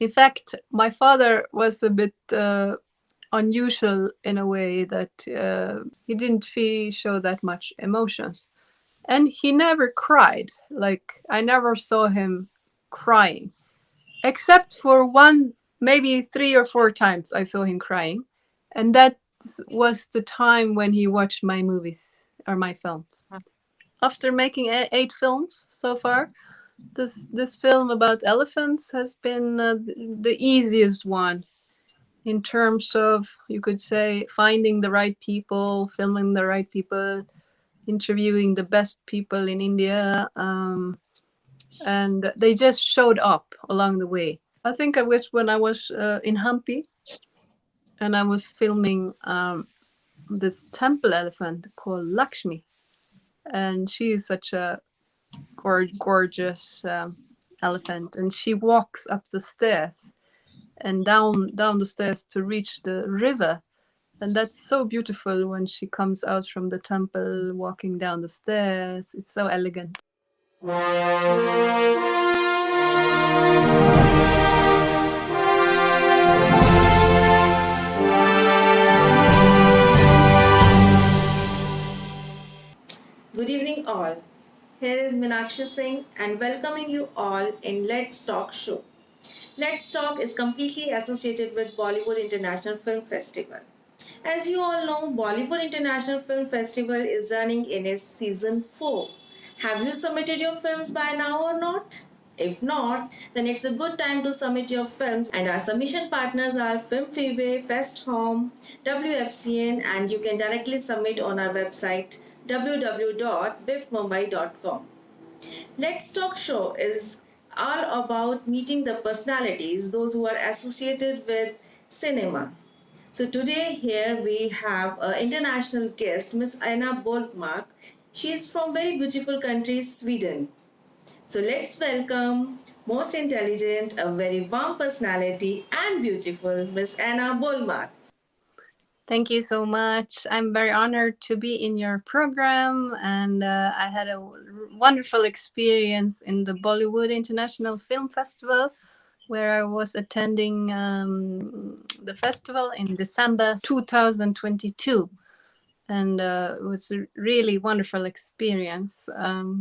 In fact, my father was a bit unusual in a way that he didn't show that much emotions. And he never cried. Like, I never saw him crying, except for one, maybe 3 or 4 times I saw him crying. And that was the time when he watched my movies or my films. After making 8 films so far, this film about elephants has been the easiest one in terms of, you could say, finding the right people, filming the right people, interviewing the best people in India, and they just showed up along the way. I think I was when I was in Hampi, and I was filming this temple elephant called Lakshmi, and she is such a gorgeous elephant, and she walks up the stairs and down the stairs to reach the river. And that's so beautiful when she comes out from the temple walking down the stairs. It's so elegant. Good evening, all. Here is Meenakshi Singh and welcoming you all in Let's Talk show. Let's Talk is completely associated with Bollywood International Film Festival. As you all know, Bollywood International Film Festival is running in its season 4. Have you submitted your films by now or not? If not, then it's a good time to submit your films, and our submission partners are Film Freeway, Fest Home, WFCN, and you can directly submit on our website www.bifmumbai.com. Let's Talk show is all about meeting the personalities, those who are associated with cinema. So today here we have an international guest, Miss Anna Bohlmark. She is from very beautiful country, Sweden. So let's welcome most intelligent, a very warm personality and beautiful Miss Anna Bohlmark. Thank you so much. I'm very honored to be in your program, and I had a wonderful experience in the Bollywood International Film Festival, where I was attending the festival in December 2022. And it was a really wonderful experience.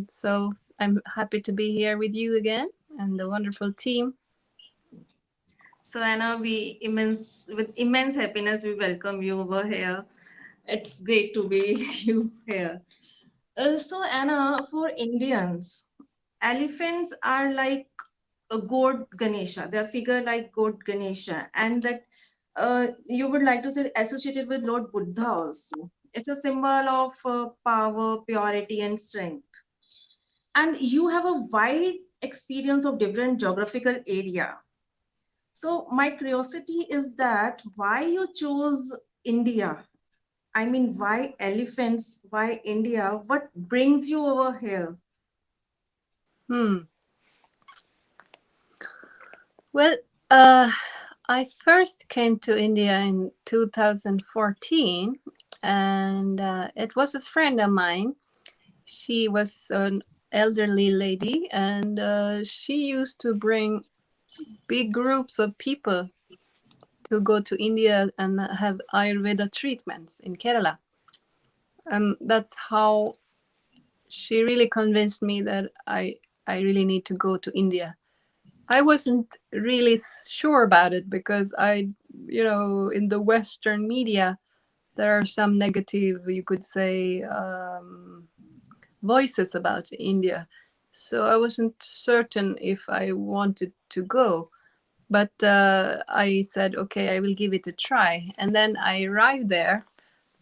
So I'm happy to be here with you again and the wonderful team. So Anna, with immense happiness we welcome you over here. It's great to be you here. So Anna, for Indians, elephants are like a god Ganesha. They are figure like god Ganesha, and that you would like to say associated with Lord Buddha also. It's a symbol of power, purity, and strength. And you have a wide experience of different geographical area. So my curiosity is that why you chose India? I mean, why elephants? Why India? What brings you over here? Hmm. Well, uh, I first came to India in 2014, and it was a friend of mine. She was an elderly lady, and she used to bring big groups of people to go to India and have Ayurveda treatments in Kerala. And that's how she really convinced me that I really need to go to India. I wasn't really sure about it because in the Western media, there are some negative, you could say, voices about India. So I wasn't certain if I wanted to go. But I said, okay, I will give it a try. And then I arrived there.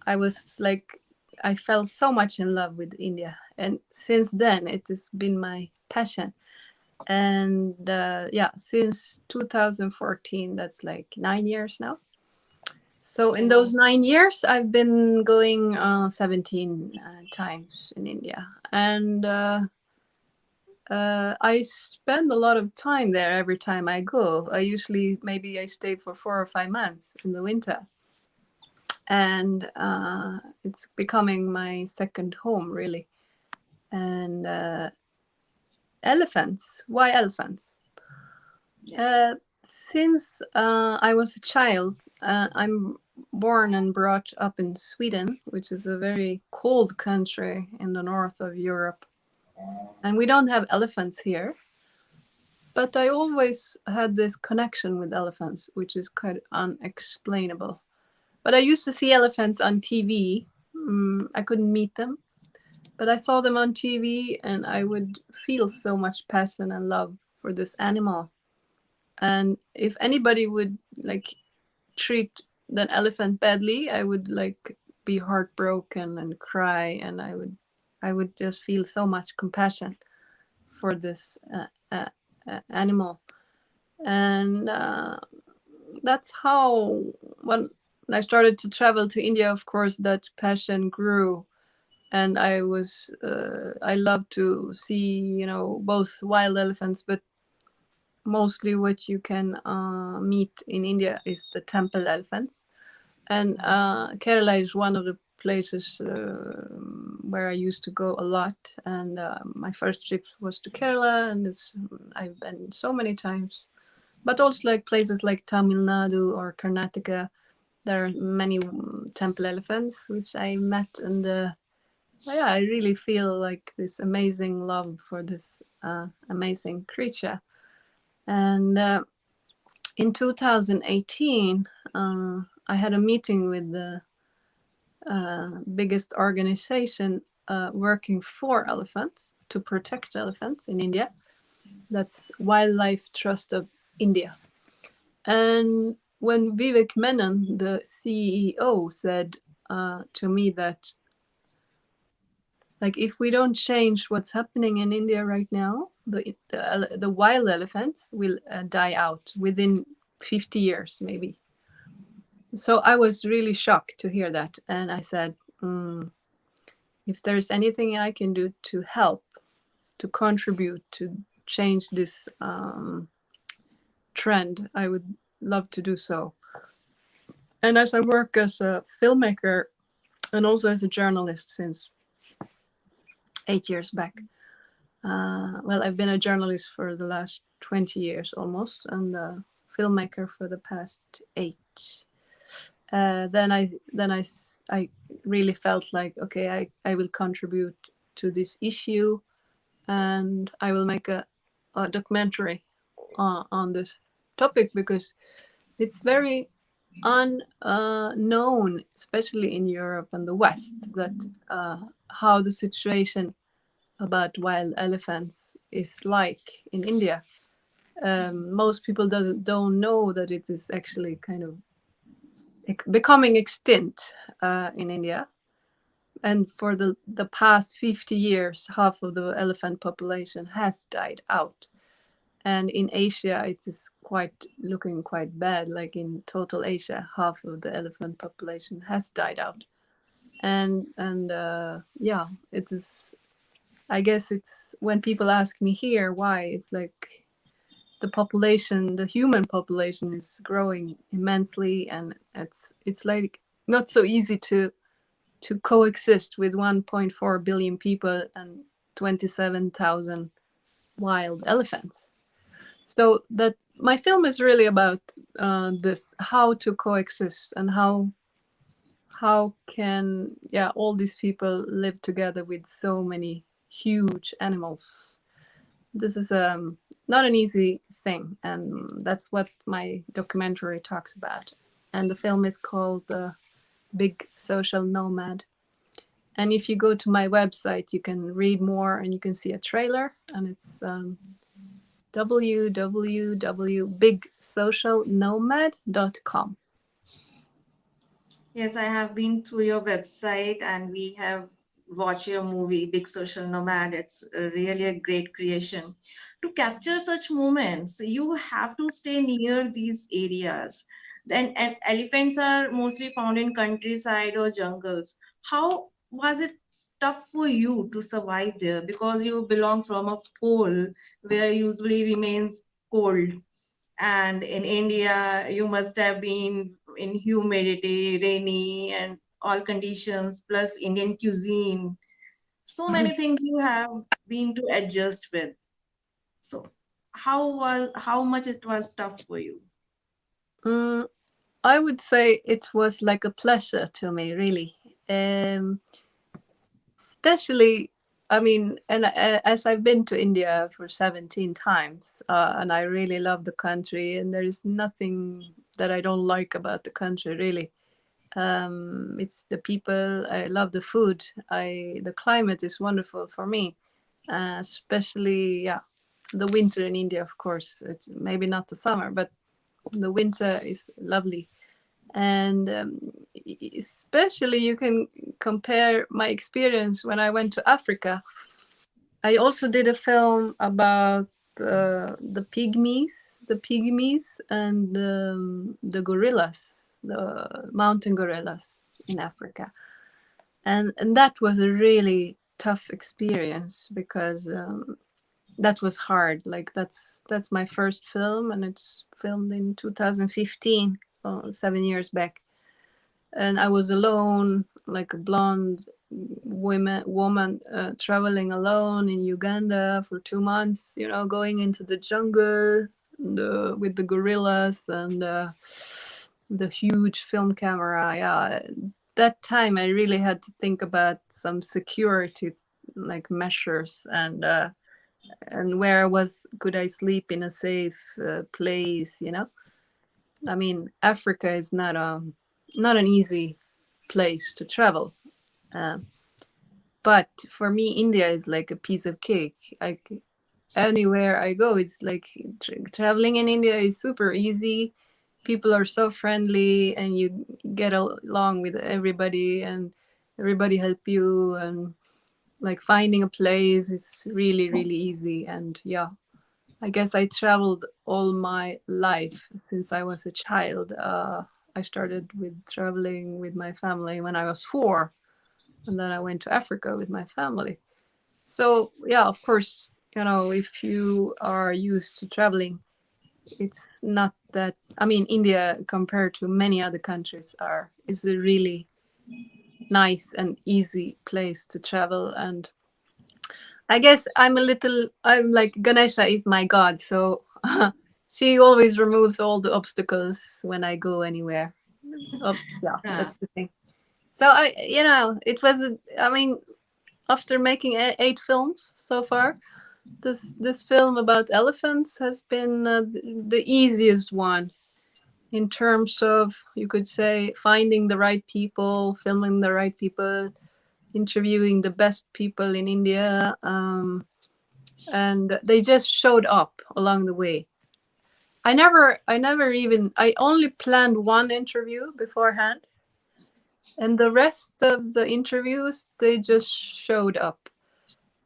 I was like, I fell so much in love with India. And since then, it has been my passion. And yeah, since 2014, that's like 9 years now. So in those 9 years, I've been going 17 times in India. And I spend a lot of time there every time I go. Maybe I stay for 4 or 5 months in the winter. And it's becoming my second home, really. And elephants. Why elephants? Yes. Since I was a child, I'm born and brought up in Sweden, which is a very cold country in the north of Europe. And we don't have elephants here. But I always had this connection with elephants, which is quite unexplainable. But I used to see elephants on TV. I couldn't meet them, but I saw them on TV and I would feel so much passion and love for this animal. And if anybody would like treat that elephant badly, I would like be heartbroken and cry, and I would just feel so much compassion for this animal. And that's how, when I started to travel to India, of course, that passion grew. And I love to see, both wild elephants, but mostly what you can meet in India is the temple elephants. And Kerala is one of the places where I used to go a lot. And my first trip was to Kerala, and I've been so many times. But also like places like Tamil Nadu or Karnataka, there are many temple elephants which I met, and yeah, I really feel like this amazing love for this amazing creature. And in 2018, I had a meeting with the biggest organization working for elephants to protect elephants in India. That's Wildlife Trust of India. And when Vivek Menon, the CEO, said to me that, like, if we don't change what's happening in India right now, the wild elephants will die out within 50 years, maybe. So I was really shocked to hear that. And I said, if there's anything I can do to help, to contribute, to change this trend, I would love to do so. And as I work as a filmmaker and also as a journalist since 8 years back, well, I've been a journalist for the last 20 years almost, and a filmmaker for the past 8. Then I really felt like, okay, I will contribute to this issue, and I will make a documentary on this topic, because it's very unknown, especially in Europe and the West, that how the situation about wild elephants is like in India. Most people don't know that it is actually kind of becoming extinct in India. And for the past 50 years, half of the elephant population has died out. And in Asia, it is quite looking quite bad. Like in total Asia, half of the elephant population has died out. And yeah, it is. I guess it's when people ask me here why, it's like the population, the human population, is growing immensely, and it's like not so easy to coexist with 1.4 billion people and 27,000 wild elephants. So that my film is really about this, how to coexist, and how can, yeah, all these people live together with so many huge animals. This is not an easy thing, and that's what my documentary talks about. And the film is called Big Social Nomad. And if you go to my website, you can read more and you can see a trailer, and it's www.bigsocialnomad.com. Yes, I have been through your website and we have watched your movie, Big Social Nomad. It's really a great creation. To capture such moments, you have to stay near these areas. Then and elephants are mostly found in countryside or jungles. How was it tough for you to survive there? Because you belong from a pole where usually remains cold, and in India, you must have been in humidity, rainy, and all conditions, plus Indian cuisine. So many things you have been to adjust with. So, how much it was tough for you? Mm, I would say it was like a pleasure to me, really. Um, Especially, I mean, and as I've been to India for 17 times, and I really love the country, and there is nothing that I don't like about the country, really. It's the people. I love the food. The climate is wonderful for me, especially, yeah, the winter in India. Of course, it's maybe not the summer, but the winter is lovely. And especially, you can compare my experience when I went to Africa. I also did a film about the pygmies and the gorillas, the mountain gorillas in Africa. And that was a really tough experience because that was hard. Like that's my first film, and it's filmed in 2015, 7 years back. And I was alone, like a blonde woman traveling alone in Uganda for 2 months. Going into the jungle with the gorillas and the huge film camera. Yeah, that time I really had to think about some security like measures and where was could I sleep in a safe place. I mean, Africa is not an easy place to travel. Um, but for me, India is like a piece of cake. Like anywhere I go, it's like traveling in India is super easy. People are so friendly, and you get along with everybody, and everybody help you, and like finding a place is really really easy. And yeah, I guess I traveled all my life since I was a child. I started with traveling with my family when I was 4, and then I went to Africa with my family. So, yeah, of course, if you are used to traveling, it's not that. I mean, India, compared to many other countries, is a really nice and easy place to travel. And I guess I'm like Ganesha is my god, so she always removes all the obstacles when I go anywhere. Oh, yeah, Yeah. that's the thing. So it was. I mean, after making 8 films so far, this film about elephants has been the easiest one in terms of, you could say, finding the right people, filming the right people, interviewing the best people in India. And they just showed up along the way. I only planned one interview beforehand, and the rest of the interviews they just showed up.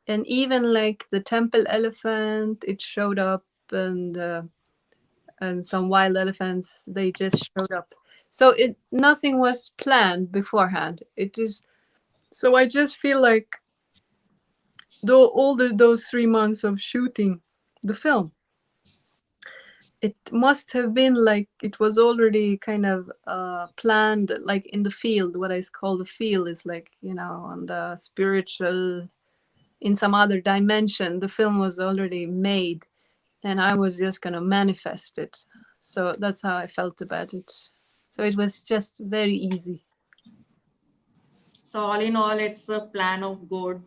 And even like the temple elephant, it showed up, and some wild elephants, they just showed up. So it nothing was planned beforehand. It is so I just feel like though those 3 months of shooting the film, it must have been like it was already kind of planned, like in the field. What I call the field is like, on the spiritual, in some other dimension. The film was already made, and I was just going to manifest it. So that's how I felt about it. So it was just very easy. So all in all, it's a plan of God.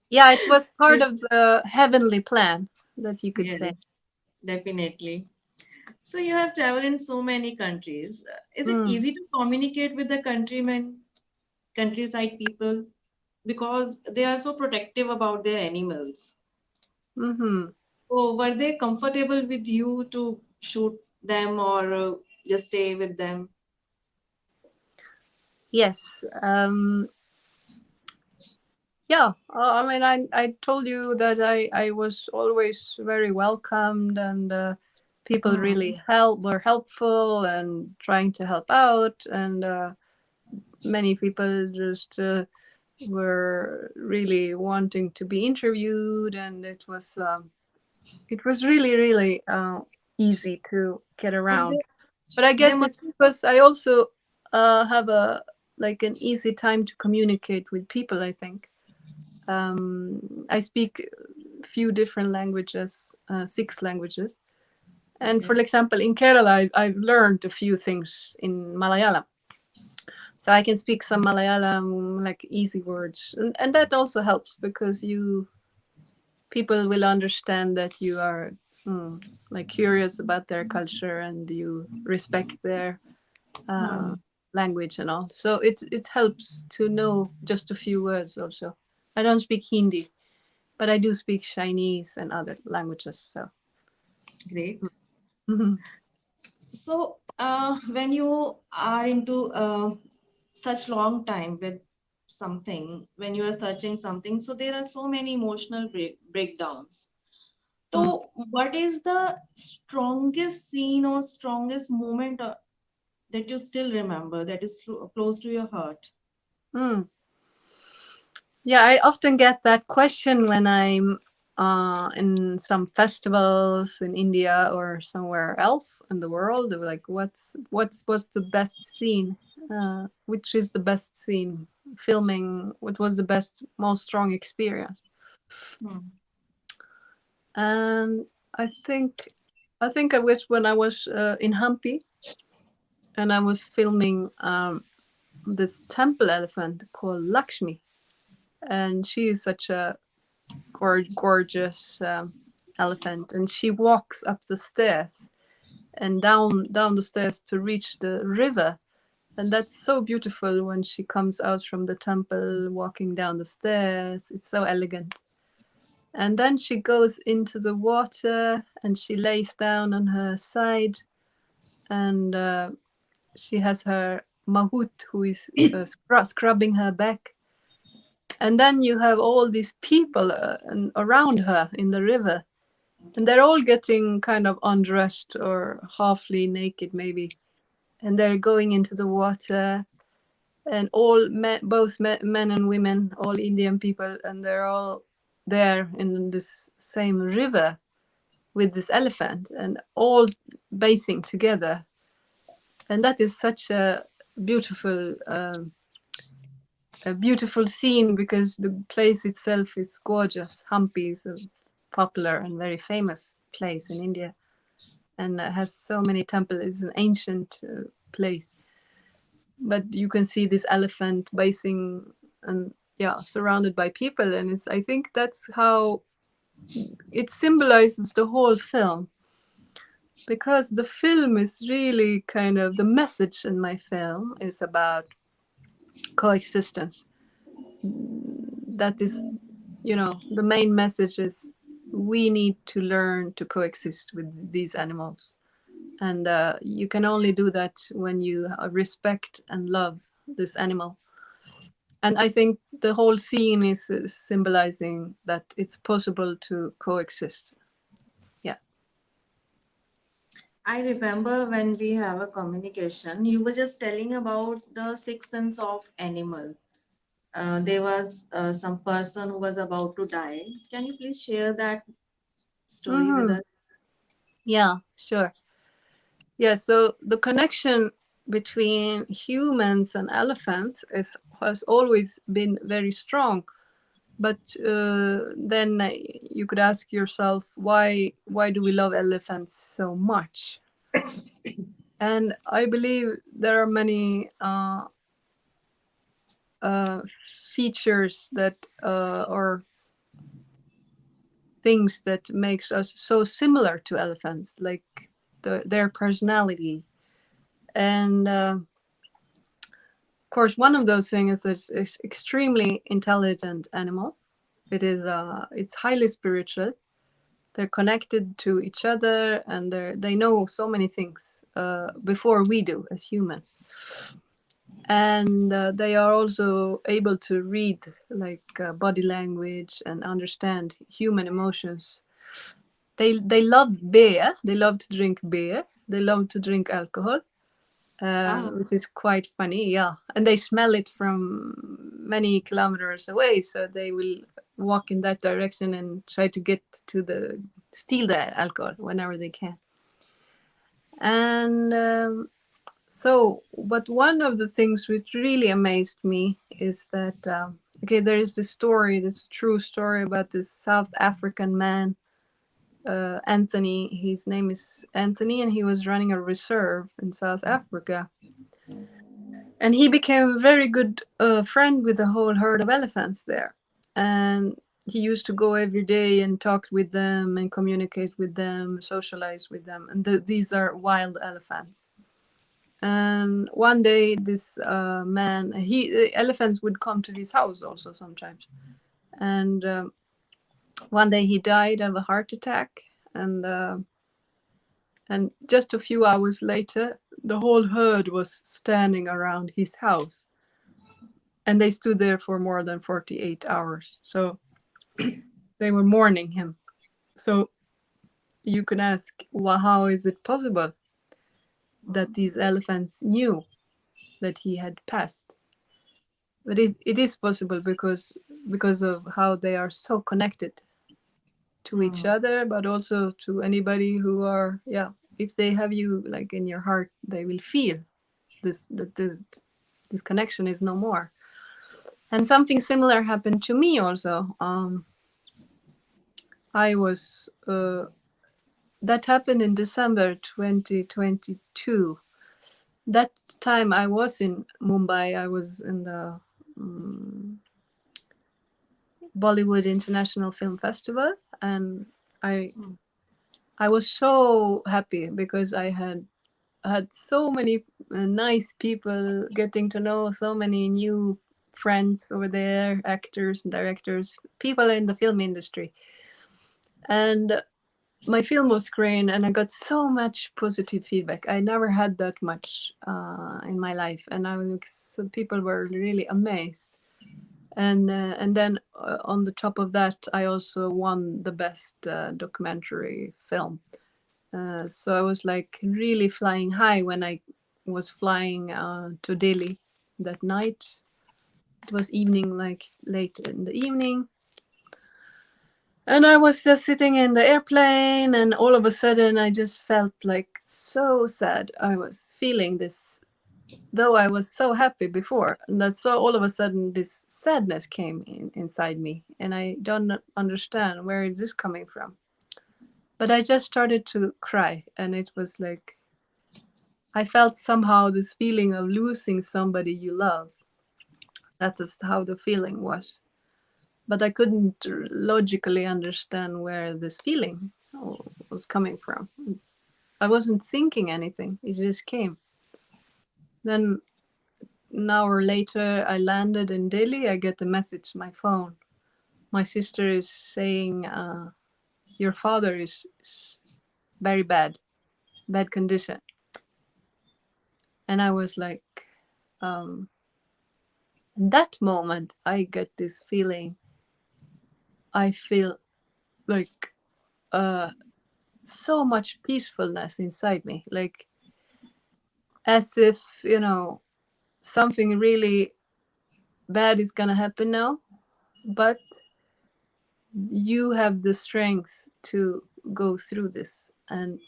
Yeah, it was part To- of the heavenly plan, that you could say. Yes, definitely. So you have traveled in so many countries. Is it Mm. easy to communicate with the countrymen, countryside people? Because they are so protective about their animals. Hmm. So were they comfortable with you to shoot them or just stay with them? Yes. Yeah. I mean, I told you that I was always very welcomed, and people Hmm. really were helpful and trying to help out, and many people just were really wanting to be interviewed, and it was really really easy to get But around. But I they guess must. it's because I also have a like an easy time to communicate with people, I think. I speak few different languages, 6 languages. And for Okay. example, in Kerala, I've learned a few things in Malayalam. So I can speak some Malayalam, like easy words. And that also helps because people will understand that you are like curious about their culture and you respect their uh, Hmm. language and all. So it helps to know just a few words also. I don't speak Hindi, but I do speak Chinese and other languages. So Great. mhm. So, when you are into such long time with something, when you are searching something, so there are so many emotional breakdowns. Mm. So, what is the strongest scene or strongest moment that you still remember that is close to your heart? Mm. Yeah, I often get that question when I'm in some festivals in India or somewhere else in the world. They're like, what's the best scene? Which is the best scene? Filming. What was the best, most strong experience? Hmm. And I think, I think I wish when I was in Hampi and I was filming this temple elephant called Lakshmi, and she is such a gorgeous elephant, and she walks up the stairs and down the stairs to reach the river, and that's so beautiful when she comes out from the temple walking down the stairs. It's so elegant. And then she goes into the water and she lays down on her side, and she has her mahout who is scrubbing her back. And then you have all these people around her in the river, and they're all getting kind of undressed or halfly naked maybe, and they're going into the water, and all men, both men and women, all Indian people, and they're all there in this same river with this elephant and all bathing together. And that is such beautiful a beautiful scene because the place itself is gorgeous. Hampi is a popular and very famous place in India, and has so many temples. It's an ancient place, but you can see this elephant bathing and yeah, surrounded by people, and it's. I think that's how it symbolizes the whole film, because the film is really kind of the message in my film is about coexistence. That is, the main message is we need to learn to coexist with these animals, and you can only do that when you respect and love this animal. And I think the whole scene is symbolizing that it's possible to coexist. Yeah. I remember when we have a communication, you were just telling about the sixth sense of animal. There was some person who was about to die. Can you please share that story with Hmm. us? Yeah, sure. Yeah, so the connection between humans and elephants has always been very strong. But then you could ask yourself, why do we love elephants so much? And I believe there are many uh, features that or things that makes us so similar to elephants, like their personality. And of course, one of those things is that it's extremely intelligent animal. It's highly spiritual. They're connected to each other, and they know so many things before we do as humans. And they are also able to read like body language and understand human emotions. They love beer. They love to drink beer. They love to drink alcohol, Ah, which is quite funny. Yeah, and they smell it from many kilometers away, so they will walk in that direction and try to get to the steal the alcohol whenever they can. And but one of the things which really amazed me is that Okay, there is this story, this true story about this South African man, Anthony. His name is Anthony, and he was running a reserve in South Africa. And he became a very good friend with the whole herd of elephants there. And he used to go every day and talk with them and communicate with them, socialize with them. And these are wild elephants. And one day, this man, the elephants would come to his house also sometimes. And one day he died of a heart attack. And just a few hours later, the whole herd was standing around his house, and they stood there for more than 48 hours. So they were mourning him. So you can ask, well, how is it possible that these elephants knew that he had passed? But it is possible because of how they are so connected to each Hmm. other, but also to anybody who are, yeah, if they have you like in your heart, they will feel this connection is no more. And something similar happened to me also. I was that happened in December 2022. That time I was in Mumbai. I was in the um, Bollywood International Film Festival, and I Hmm. I was so happy because I had so many nice people, getting to know so many new friends over there, actors and directors, people in the film industry. And my film was screened, and I got so much positive feedback. I never had that much in my life, and I was like, so people were really amazed. And then on the top of that, I also won the best documentary film. So I was like really flying high when I was flying to Delhi that night. It was evening, like late in the evening. And I was just sitting in the airplane, and all of a sudden, I just felt like so sad. I was feeling this, though I was so happy before. And that so all of a sudden, this sadness came inside me, and I don't understand where is this coming from. But I just started to cry, and it was like I felt somehow this feeling of losing somebody you love. That is how the feeling was. But I couldn't logically understand where this feeling was coming from. I wasn't thinking anything, it just came. Then, an hour later, I landed in Delhi. I get a message, my phone. My sister is saying, your father is very bad condition. And I was like, in that moment, I get this feeling. I feel like so much peacefulness inside me, like as if, something really bad is gonna happen now, but you have the strength to go through this. And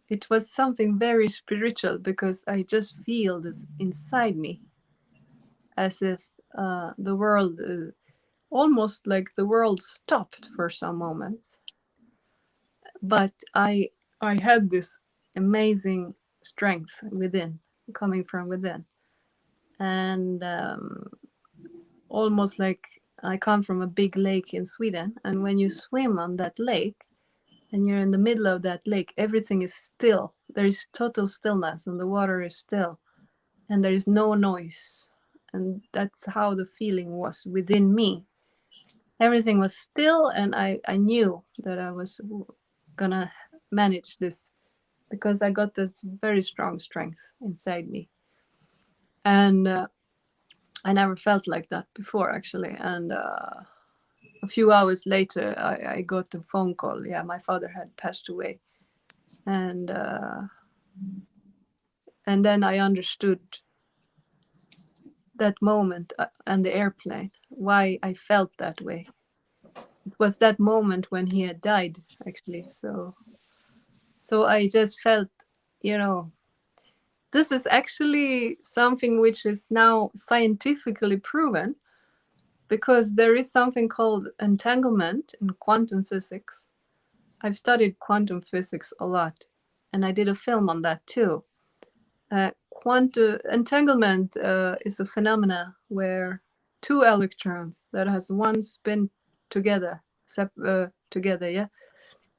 it was something very spiritual because I just feel this inside me, as if the world, almost like the world stopped for some moments. But I had this amazing strength within, coming from within. And almost like I come from a big lake in Sweden, and when you swim on that lake and you're in the middle of that lake, everything is still. There is total stillness, and the water is still, and there is no noise. And that's how the feeling was within me. Everything was still, and I knew that I was gonna manage this because I got this very strong strength inside me. And I never felt like that before, actually. And a few hours later, I got a phone call. Yeah, my father had passed away. And and then I understood that moment on the airplane, why I felt that way. It was that moment when he had died, actually. So I just felt, you know, this is actually something which is now scientifically proven because there is something called entanglement in quantum physics. I've studied quantum physics a lot, and I did a film on that too. Quantum entanglement is a phenomena where two electrons that has once been together, together, yeah,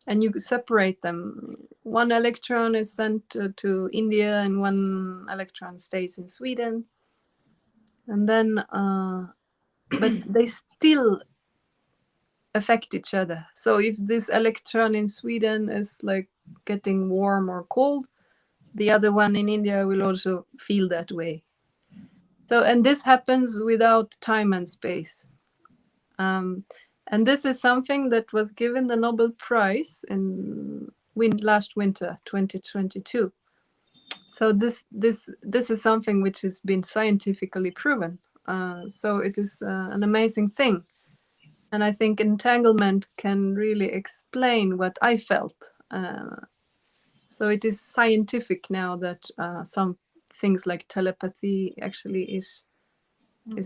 and you separate them. One electron is sent to India, and one electron stays in Sweden, and then, but they still affect each other. So if this electron in Sweden is like getting warm or cold, the other one in India will also feel that way. So, and this happens without time and space. Um, and this is something that was given the Nobel Prize in last winter, 2022. So this is something which has been scientifically proven. So it is an amazing thing, and I think entanglement can really explain what I felt. So it is scientific now that some things like telepathy actually is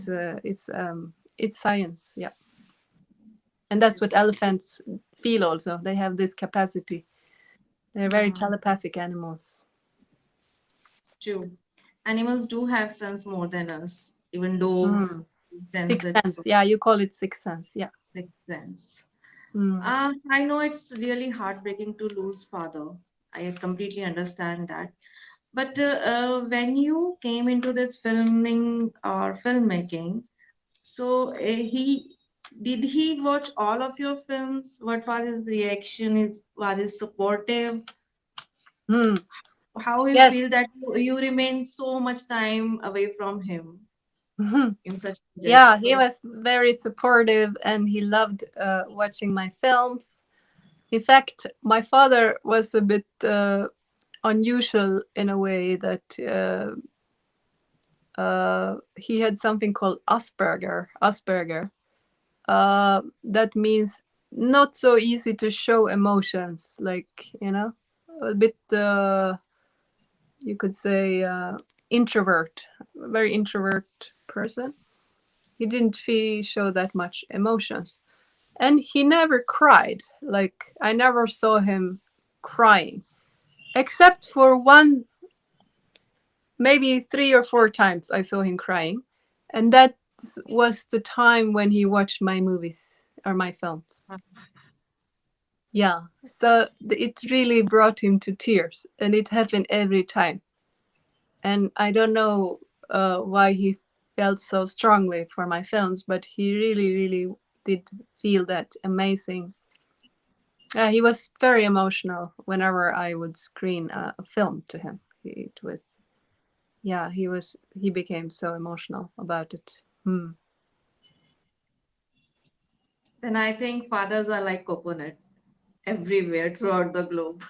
a it's science, yeah. And that's what Yes, elephants feel also. They have this capacity. They're very telepathic animals. true. Animals do have sense more than us. Even dogs Mm. sense Sixth it. sense, So yeah, you call it sixth sense, yeah. sixth sense. Mm. I know it's really heartbreaking to lose father. I completely understand that. But when you came into this filming or filmmaking, so he did he watch all of your films? What was his reaction? Is was he supportive? Mm. How you Yes. feel that you remain so much time away from him Mhm. in such Yeah, projects? he So was very supportive and he loved watching my films. In fact, my father was a bit unusual in a way that he had something called Asperger. Asperger. That means not so easy to show emotions. Like, you know, a bit. You could say introvert. A very introvert person. He didn't show that much emotions, and he never cried. Like, I never saw him crying, except for one, maybe 3 or 4 times I saw him crying, and that was the time when he watched my movies or my films. Yeah, so it really brought him to tears, and it happened every time. And I don't know why he felt so strongly for my films, but he really, really did feel that amazing. He was very emotional whenever I would screen a film to him. It was, yeah, he became so emotional about it. Hmm. then I think fathers are like coconut everywhere throughout the globe.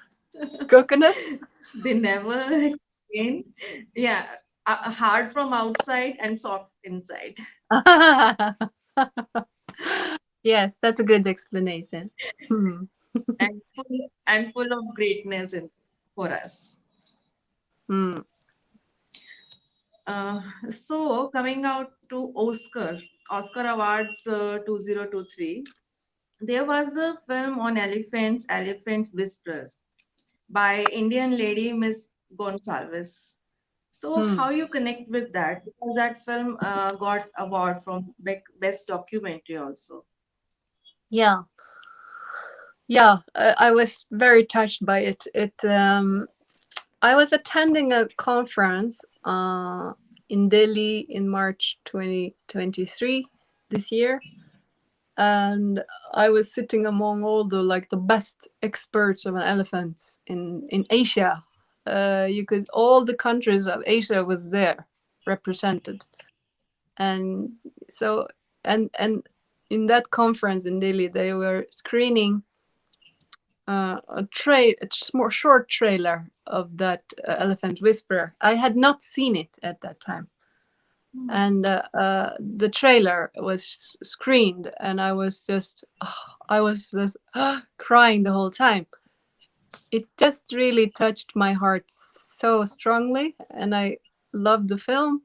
Coconut. They never explain. Yeah, hard from outside and soft inside, Yes, that's a good explanation. Hmm. and full of greatness for us. Hmm. Uh, so coming out to Oscar Awards 2023, there was a film on elephants, Elephant Whispers by Indian lady Miss Gonsalves. So Hmm. how you connect with that? Because that film got award from best documentary also. Yeah, yeah. I was very touched by it. I was attending a conference in Delhi in March 2023 this year, and I was sitting among all the best experts on elephants in Asia. You could all the countries of Asia was there represented, and so and in that conference in Delhi they were screening a short trailer of that Elephant Whisperer. I had not seen it at that time, Hmm. and the trailer was screened, and I was just I was crying the whole time. It just really touched my heart so strongly, and I loved the film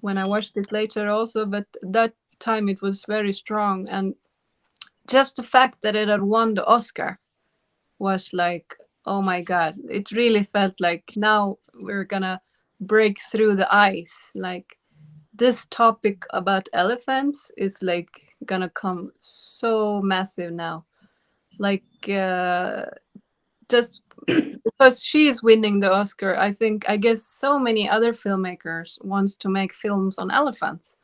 when I watched it later also. But that time it was very strong, and just the fact that it had won the Oscar was like, oh my god, it really felt like now we're gonna break through the ice. Like this topic about elephants is like gonna come so massive now. Like just because she is winning the Oscar, I guess so many other filmmakers wants to make films on elephants,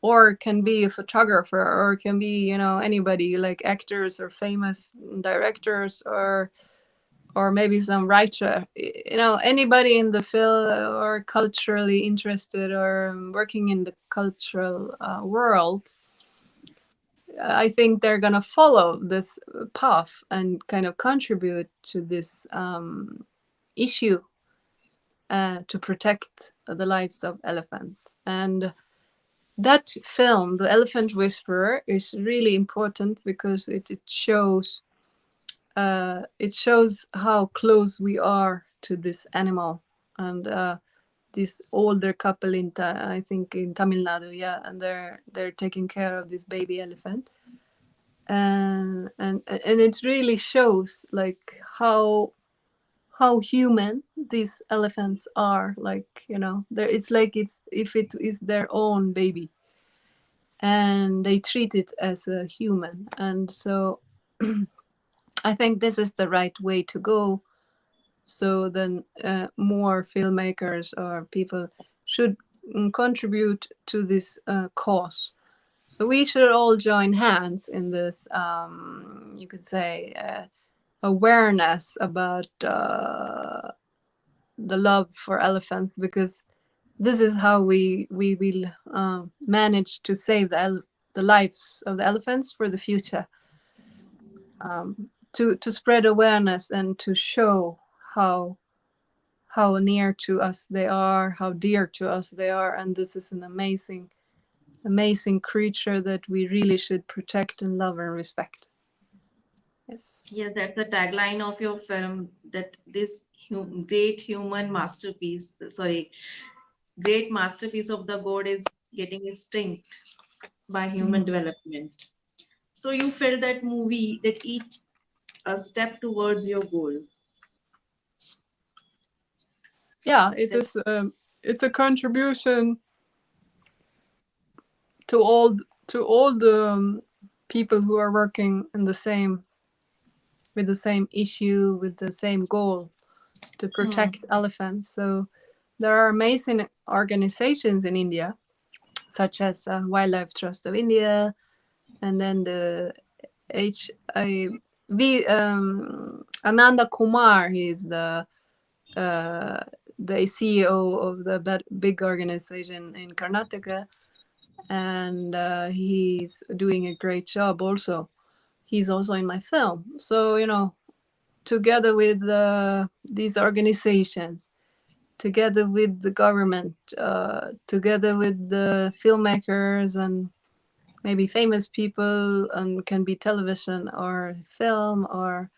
or can be a photographer, or can be, you know, anybody like actors or famous directors, or maybe some writer, you know, anybody in the field or culturally interested or working in the cultural world. I think they're gonna follow this path and kind of contribute to this issue, to protect the lives of elephants. And that film, The Elephant Whisperer, is really important because it shows how close we are to this animal. And this older couple in I think in Tamil Nadu, yeah, and they're taking care of this baby elephant, and it really shows like how human these elephants are. Like, you know, it's like it's if it is their own baby, and they treat it as a human. And so I think this is the right way to go. So then more filmmakers or people should contribute to this cause. We should all join hands in this, you could say, awareness about the love for elephants, because this is how we will manage to save the lives of the elephants for the future. To spread awareness and to show how near to us they are, how dear to us they are, and this is an amazing creature that we really should protect and love and respect. Yes. Yes, that's the tagline of your film. That this great human masterpiece, sorry, great masterpiece of the god is getting extinct by human Mm. development. So you felt that movie that each a step towards your goal. Yeah, it That is. It's a contribution to all the people who are working in the same with the same issue, with the same goal, to hmm, protect elephants. So there are amazing organizations in India, such as Wildlife Trust of India, and then the HIV. Ananda Kumar, he's uh, the CEO of the big organization in Karnataka, and he's doing a great job. Also, he's also in my film. So, you know, together with these organizations, together with the government, together with the filmmakers and maybe famous people, and can be television or film or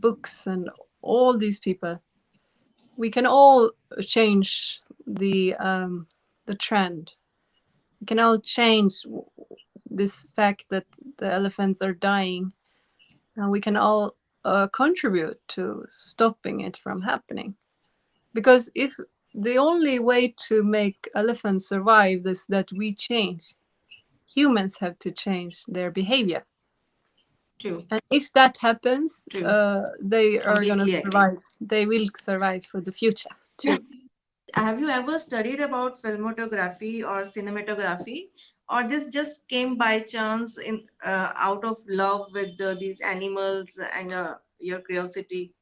books, and all these people, we can all change the trend. We can all change this fact that the elephants are dying, and we can all contribute to stopping it from happening. Because if the only way to make elephants survive is that we change, humans have to change their behavior. true, And if that happens, true. they are gonna Completely agree. survive. They will survive for the future Yeah. too. Have you ever studied about filmography or cinematography, or this just came by chance in out of love with these animals and your curiosity?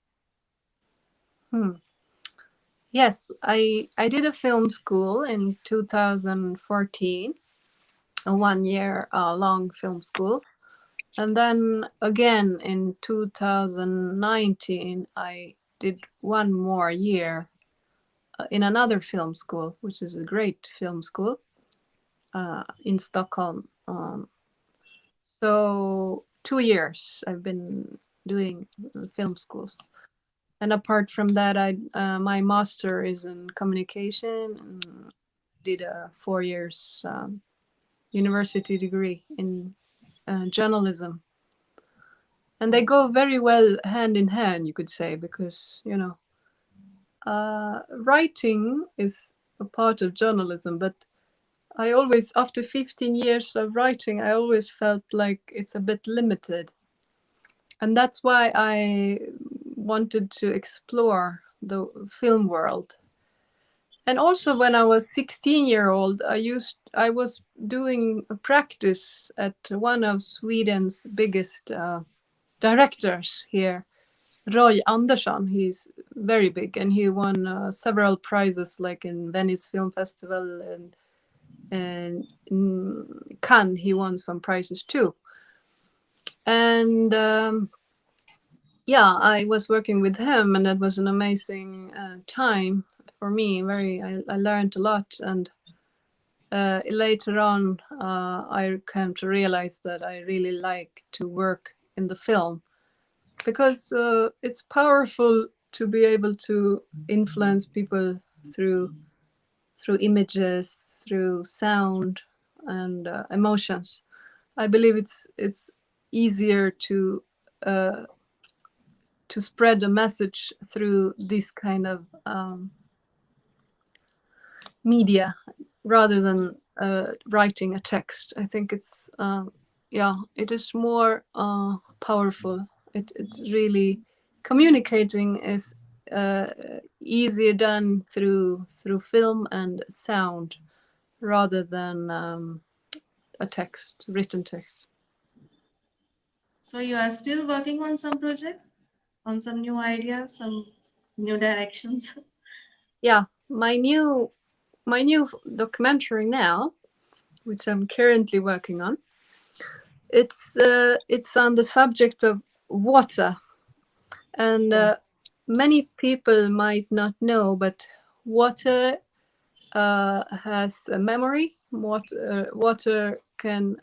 Hmm. Yes, I did a film school in 2014, a 1 year long film school. And then again in 2019, I did one more year in another film school, which is a great film school in Stockholm. So 2 years I've been doing film schools. And apart from that, I my master is in communication, and did 4 years university degree in journalism, and they go very well hand in hand, you could say, because writing is a part of journalism, but I always, after 15 years of writing, I always felt like it's a bit limited. And that's why I wanted to explore the film world. And also when I was 16-year-old, I was doing a practice at one of Sweden's biggest directors here, Roy Andersson. He's very big, and he won several prizes, like in Venice Film Festival, and in Cannes he won some prizes too. And yeah, I was working with him, and it was an amazing time for me. I learned a lot, and later on, I came to realize that I really like to work in the film, because it's powerful to be able to influence people through images, through sound, and emotions. I believe it's easier uh, to spread a message through this kind of media rather than writing a text. I think yeah, it is more powerful. It's really, communicating is uh, easier done through film and sound rather than a text, written text. So you are still working on some project, on some new ideas, some new directions? Yeah, my new documentary now, which I'm currently working on, it's on the subject of water, and Oh, many people might not know, but water has a memory. Water can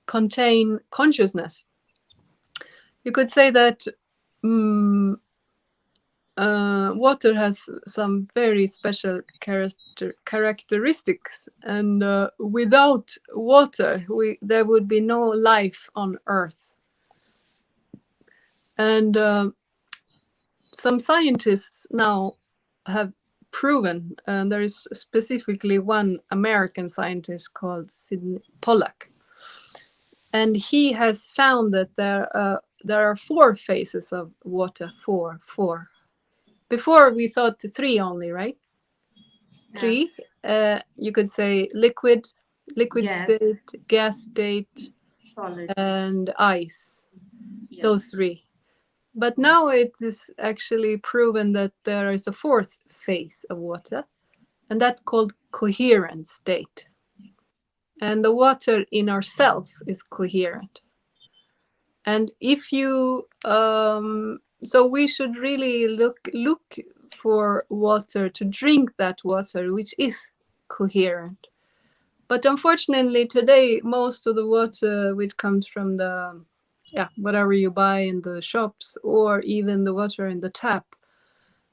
contain consciousness. You could say that mm, water has some very special characteristics, and without water, there would be no life on Earth. And some scientists now have proven, and there is specifically one American scientist called Sidney Pollack, and he has found that there are four phases of water. Four. Before we thought three only, right? yeah. Three. You could say liquid Gas, state, gas state, solid. and ice. Those Yes. three. But now it is actually proven that there is a fourth phase of water, and that's called coherent state. And the water in our cells is coherent. And if you, so we should really look for water, to drink that water, which is coherent. But unfortunately, today, most of the water which comes from yeah, whatever you buy in the shops, or even the water in the tap,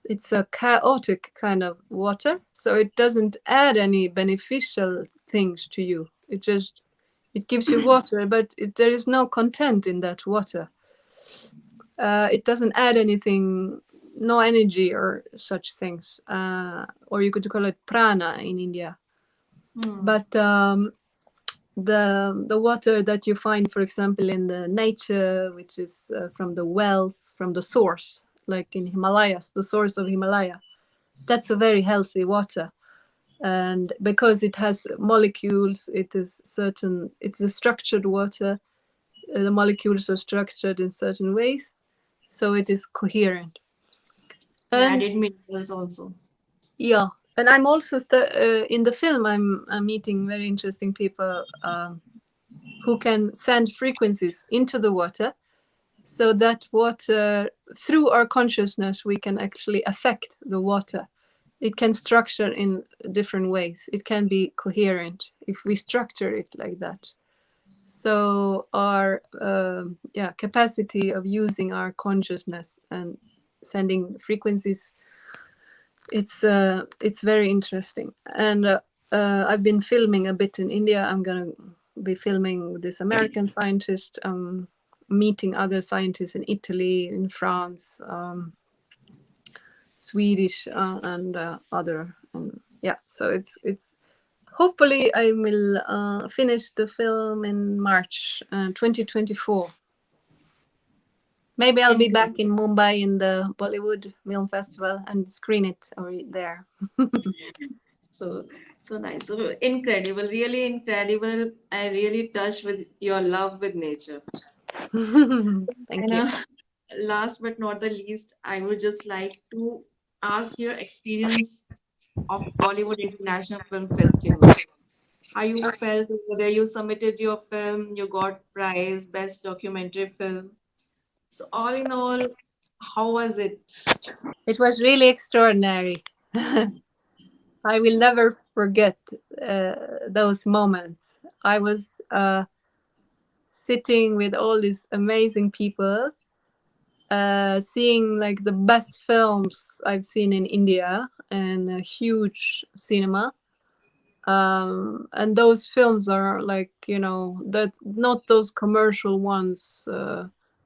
it's a chaotic kind of water. So it doesn't add any beneficial things to you. It gives you water, but there is no content in that water. It doesn't add anything, no energy or such things. Or you could call it prana in India. Hmm. But the water that you find, for example, in the nature, which is from the wells, from the source, like in Himalayas, the source of Himalaya, that's a very healthy water. And because it has molecules, it's a structured water. The molecules are structured in certain ways, so it is coherent. You And added minerals also. yeah, and I'm also in the film. I'm meeting very interesting people who can send frequencies into the water, so that water, through our consciousness, we can actually affect the water. It can structure in different ways. It can be coherent if we structure it like that. So our yeah, capacity of using our consciousness and sending frequencies, it's very interesting. And I've been filming a bit in India. I'm gonna be filming this American scientist, meeting other scientists in Italy, in France, Swedish, and other. And yeah, so it's hopefully I will finish the film in March 2024. Maybe I'll be back Incredible. in Mumbai in the Bollywood Film Festival and screen it over there. So, so nice. So incredible, really incredible. I really touched with your love with nature. Thank And you. last but not the least, I would just like to ask your experience of Bollywood International Film Festival. How you felt over there? You submitted your film, you got prize, best documentary film. So all in all, how was it? It was really extraordinary. I will never forget those moments. I was sitting with all these amazing people, seeing like the best films I've seen in India and a huge cinema. And those films are like, that not those commercial ones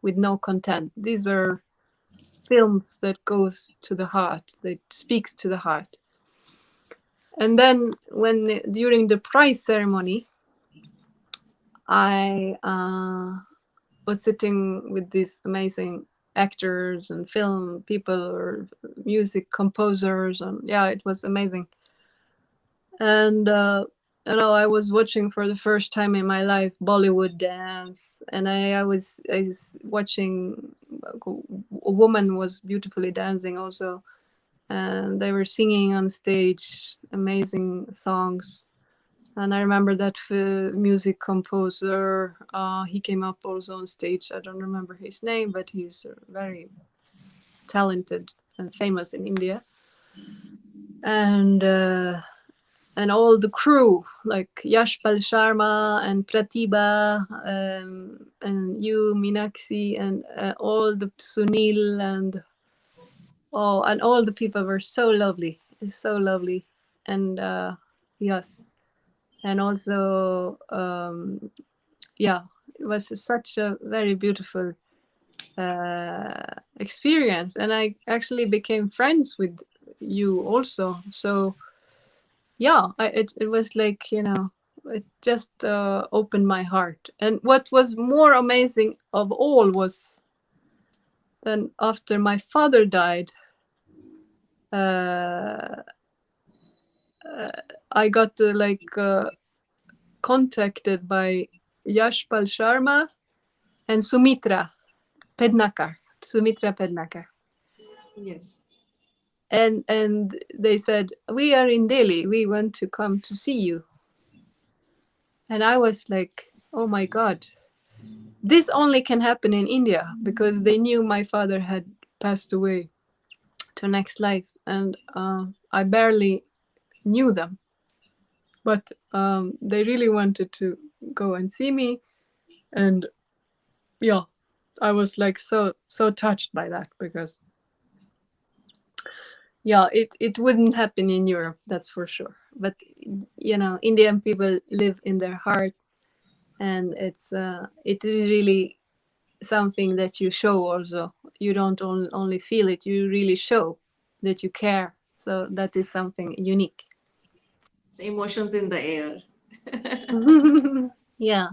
with no content. These were films that goes to the heart, that speaks to the heart. And then when during the prize ceremony, I was sitting with these amazing actors and film people or music composers, and yeah, it was amazing. And I was watching for the first time in my life Bollywood dance, and I was watching a woman was beautifully dancing also, and they were singing on stage amazing songs. And I remember that music composer, he came up also on stage. I don't remember his name, but he's very talented and famous in India. And all the crew, like Yashpal Sharma and Pratibha, and you, Meenakshi, and all the Sunil, and all the people were so lovely, so lovely. And yes, and also yeah, it was such a very beautiful experience, and I actually became friends with you also. So yeah, it was like, it just opened my heart. And what was more amazing of all was then after my father died, uh, I got contacted by Yashpal Sharma and Pednakar, Sumitra Pednakar. Yes. And they said, we are in Delhi, we want to come to see you. And I was like, oh my god, this only can happen in India, because they knew my father had passed away to next life, and I barely knew them, but they really wanted to go and see me. And yeah, I was like so touched by that, because yeah, it wouldn't happen in Europe, that's for sure. But Indian people live in their heart, and it is really something that you show also. You don't only feel it, you really show that you care. So that is something unique. So emotions in the air. Yeah,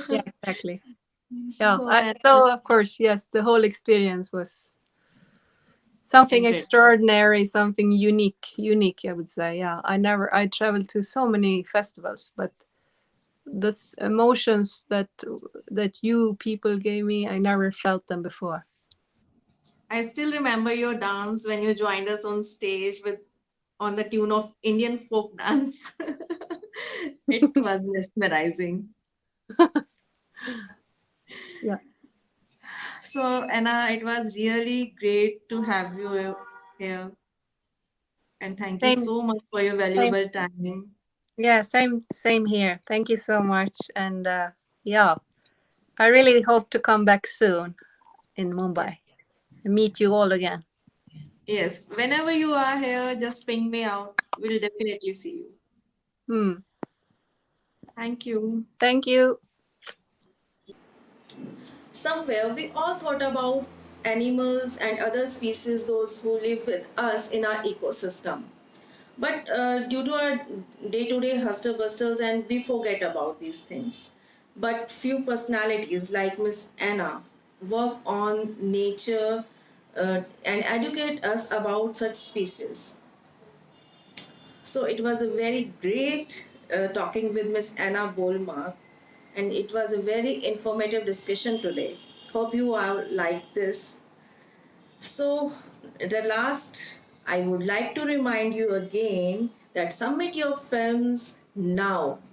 yeah, exactly. Yeah, So, and so of course, yes, the whole experience was something incredible. extraordinary, something unique, I would say. Yeah, I traveled to so many festivals, but the emotions that you people gave me, I never felt them before. I still remember your dance when you joined us on stage with on the tune of Indian folk dance. It was mesmerizing. Yeah, So, Anna, it was really great to have you here. And thank you same, so much for your same. valuable time. Yeah, same here. Thank you so much, and yeah, I really hope to come back soon in Mumbai Yes. and meet you all again. Yes. Whenever you are here, just ping me out. We'll definitely see you. Hmm. Thank you. Thank you. Somewhere we all thought about animals and other species, those who live with us in our ecosystem. But due to our day to day hustle bustles, and we forget about these things. But few personalities like Miss Anna work on nature and educate us about such species. So it was a very great talking with Miss Anna Bohlmark, and it was a very informative discussion today. Hope you all like this. So, the last, I would like to remind you again that submit your films now